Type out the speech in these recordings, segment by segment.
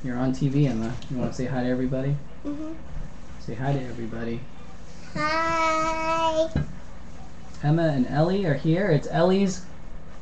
You're on TV, Emma. You want to say hi to everybody? Mm-hmm. Say hi to everybody. Hi. Emma and Ellie are here. It's Ellie's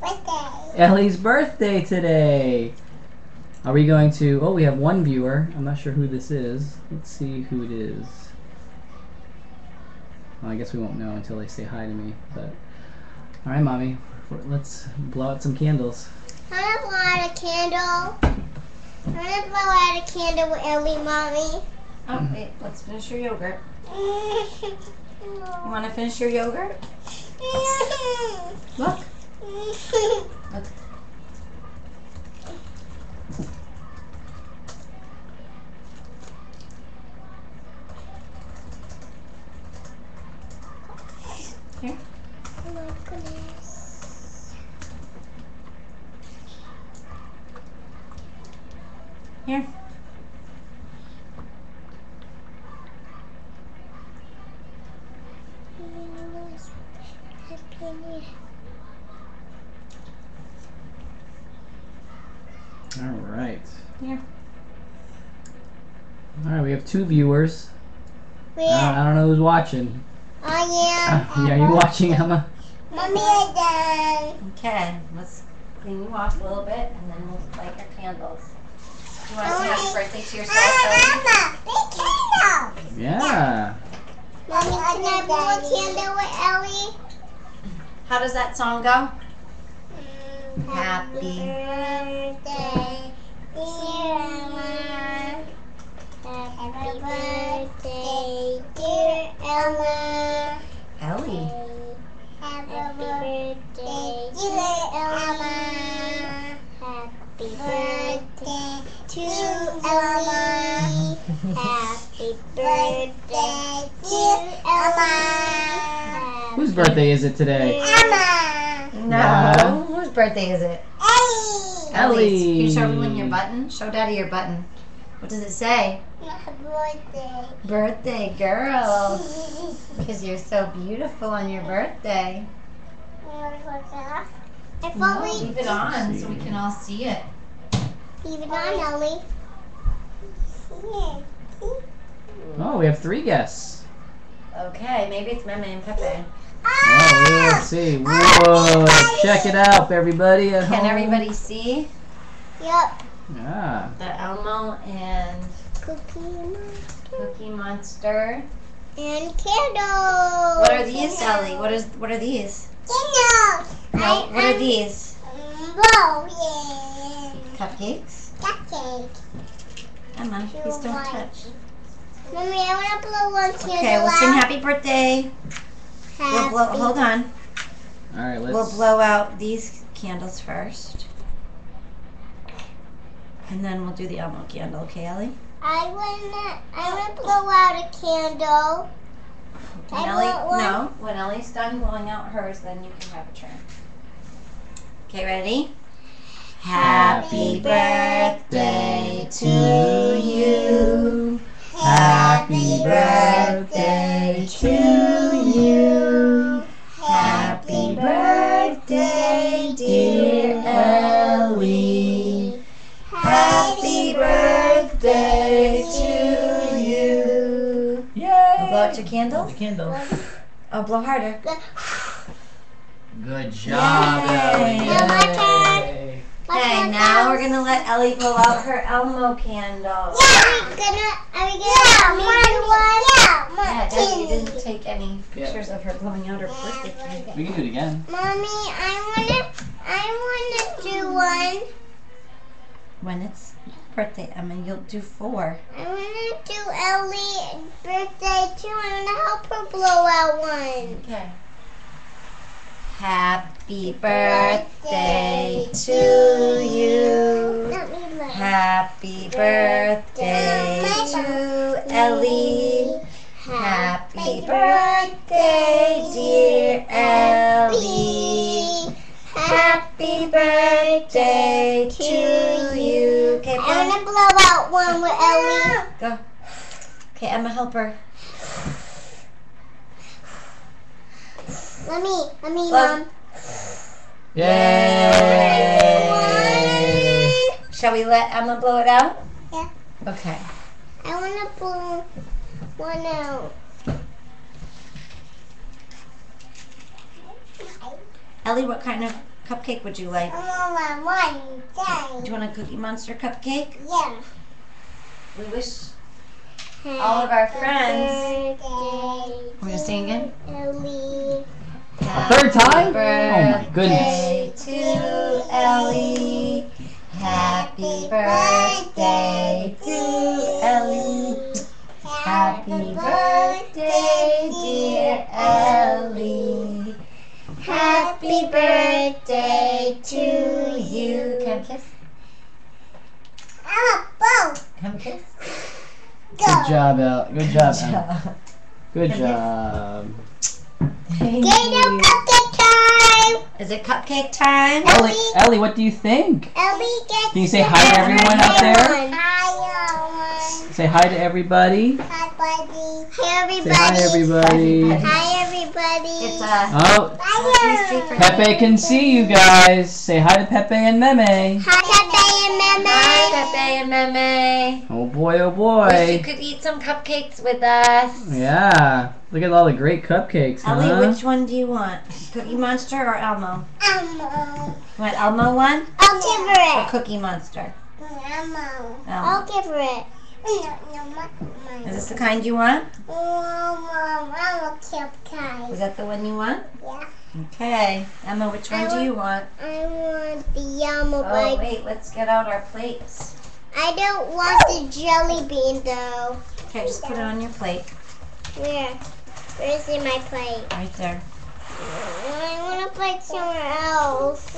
Birthday. birthday today. Are we going to... Oh, we have one viewer. I'm not sure who this is. Let's see who it is. Well, I guess we won't know until they say hi to me. But all right, Mommy. Let's blow out some candles. I'm gonna blow out a candle. I'm gonna blow out a candle with Ellie, Mommy. Oh, wait. Let's finish your yogurt. You want to finish your yogurt? Look. Look. Here. Oh my goodness. Here. All right. Here. All right, we have two viewers. Where? I don't know who's watching. I am. Yeah, you watching, Emma? Mommy, I'm done. Okay. Let's clean you off a little bit, and then we'll light your candles. You want to say happy birthday to yourself, Ellie? Mama, big candle. Yeah. Mommy, can I blow a candle with Ellie? How does that song go? Happy birthday, dear Emma. Happy birthday, dear Emma. Ellie. Happy birthday, dear Emma. Happy birthday to Ellie. Happy birthday, dear Emma. Whose birthday is it today? Emma. No. Yeah. Whose birthday is it? Ellie. Ellie's. Can you show everyone your button? Show Daddy your button. What does it say? Happy birthday. Birthday girl. Because you're so beautiful on your birthday. I No, thought we leave it on so we can all see it. leave it on, Ellie. Oh, we have 3 guests. Okay, maybe it's Meme and Pepe. Oh, let's see. Whoa, check it out, everybody at home. Can everybody see Yep. Yeah. the Elmo and Cookie Monster? And candles. What are these, Ellie? What are these? Candles. No, what are these? Blow, yeah. Cupcakes? Cupcake. Emma, please don't touch. Mommy, I want to blow one candle Okay, we'll sing out. happy birthday. We'll blow, hold on. All right, let's. We'll blow out these candles first. And then we'll do the Elmo candle, okay, Ellie? I wanna blow out a candle. When I Ellie, want one. no, when Ellie's done blowing out hers, then you can have a turn. Okay, ready? Happy birthday to you. Happy birthday to you. Happy birthday, dear Ellie. Happy birthday to you. Yay! Blow out your candle? Candle. Oh, blow harder. Good job, Ellie. Now my turn. Yay. Okay, now we're gonna let Ellie blow out her Elmo candle. Are we gonna make one? Yeah, Daddy, you didn't take any pictures of her blowing out her birthday candle. We can do it again. Mommy, I wanna do one. When it's birthday, Emma, you'll do 4. I wanna do Ellie's birthday too. I wanna help her blow out one. Okay. Happy birthday to you. Let me look. Happy birthday to Ellie. Happy birthday, dear Ellie. Happy birthday to you. Okay, I wanna blow out one with Ellie. go. Okay, Emma, help her. Let me, Blow. Mom. Yay! Shall we let Emma blow it out? Yeah. Okay. I want to pull one out. Ellie, what kind of cupcake would you like? I want one. Do you want a Cookie Monster cupcake? Yeah. We wish all of our friends. We're gonna sing again? Ellie. A third time? Oh my goodness. Birthday to Ellie. Happy birthday to Ellie. Happy birthday, dear Ellie. Happy birthday to you. Come kiss. Come kiss. Good job, El. Good job, Good Emma. job. Good job. Thank Get a you. cupcake time. Is it cupcake time? Ellie, what do you think? Ellie, get Can you say hi to everyone out there? Hi, Say hi to everybody. Hi, buddy. Hi, everybody. Say hi, everybody. Hi, everybody. It's Oh, Bye. Pepe can see you guys. Say hi to Pepe and Meme. Hi, Pepe and Meme. Hi, Pepe and Meme. Oh boy, oh Wish you boy. could eat some cupcakes with us. Yeah. Look at all the great cupcakes, huh? Ellie, which one do you want? Cookie Monster or Elmo? Elmo. You want Elmo one I'll give or her it. Cookie Monster? Elmo. I'll give her it. Is this the kind you want? I want cupcakes. Is that the one you want? Yeah. Okay. Emma, which one do you want? I want the yellow Oh, one. wait. Let's get out our plates. I don't want the jelly bean though. Okay, just put it on your plate. Where? Where is it my plate? Right there. I want to plate somewhere else.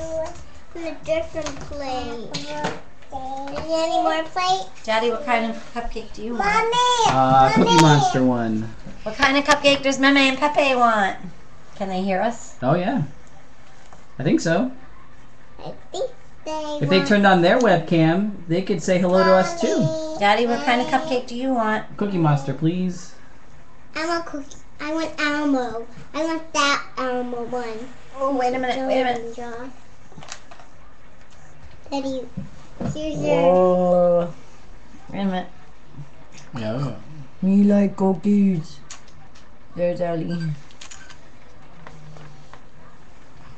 On a different plate. Is there any more plate? Daddy, what kind of cupcake do you want? Mommy! Cookie Monster one. What kind of cupcake does Meme and Pepe want? Can they hear us? Oh yeah. I think so. I think they If they turned on their webcam, they could say hello to us too. Daddy, what kind of cupcake do you want? Cookie Monster, please. I want cookie. I want Elmo. I want that Elmo one. Oh, wait a minute. Wait a minute. Daddy, here's your. Whoa. Wait a minute. Yeah. We like cookies. There's Ellie.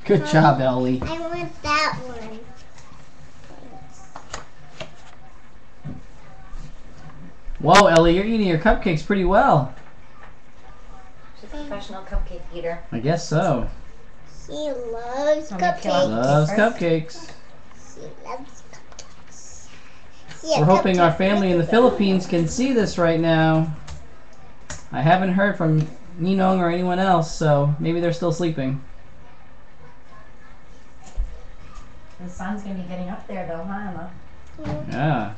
Good job, Ellie. I want that one. Whoa, Ellie, you're eating your cupcakes pretty well. She's a professional cupcake eater. I guess so. She loves Want me to peel out cupcakes. Loves first? cupcakes. She loves cupcakes. We're hoping our family in the Philippines can see this right now. I haven't heard from Ninong or anyone else, so maybe they're still sleeping. The sun's going to be getting up there though, huh, Emma? Yeah.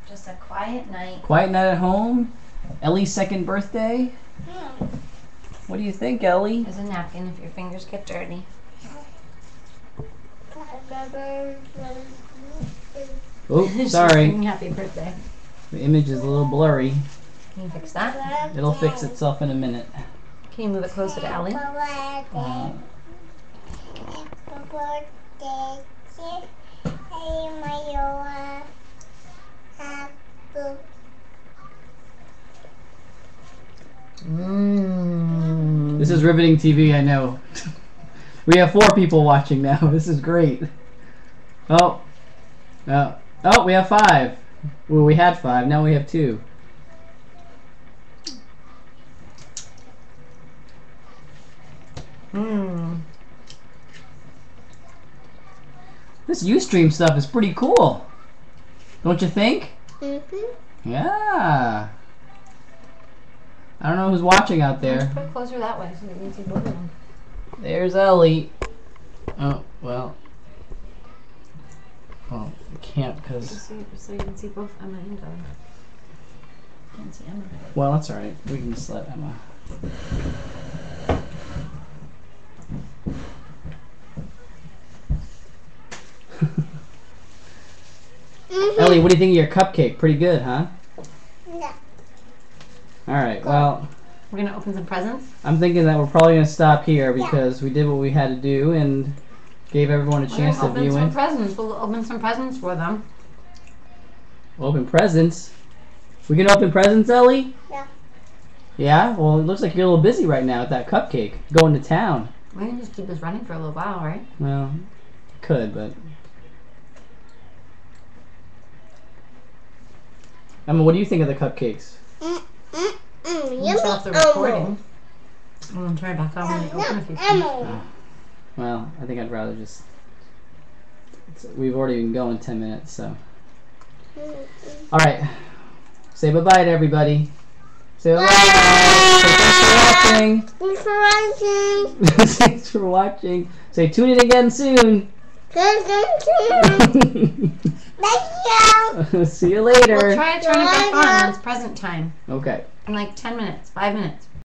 Just a quiet night. Quiet night at home. Ellie's second birthday. What do you think, Ellie? There's a napkin if your fingers get dirty. Oh, sorry. Happy birthday. The image is a little blurry. Can you fix that? It'll fix itself in a minute. Can you move it closer to Ellie? Mmm. This is riveting TV, I know. We have 4 people watching now. This is great. Oh. Oh, we have 5. Well, we had 5. Now we have 2. Mmm. This Ustream stuff is pretty cool. Don't you think? Mm-hmm. Yeah. I don't know who's watching out there. Put it closer that way so that you can see both of them. There's Ellie. Oh, well. Well, we can't because... So you can see both Emma and Ellie. Can't see Emma. Well, that's alright. We can just let Emma. Ellie, what do you think of your cupcake? Pretty good, huh? Yeah. Alright, well... We're gonna open some presents. I'm thinking that we're probably gonna stop here because we did what we had to do and gave everyone a chance to view it. We'll open some presents for them. Open presents? We can open presents, Ellie? Yeah. Yeah? Well, it looks like you're a little busy right now with that cupcake. Going to town. We can just keep this running for a little while, right? Well, could, but... Emma, what do you think of the cupcakes? You stop the recording. I'm gonna turn it back on when you open a few things. Well, I think I'd rather just... We've already been going 10 minutes, so... Alright. Say bye-bye to everybody. Say bye-bye. Say thanks for watching. Thanks for watching. Thanks for watching. Say tune in again soon. Thank you. See you later. We'll try to turn it back on when it's present time. Okay. In like 10 minutes, 5 minutes.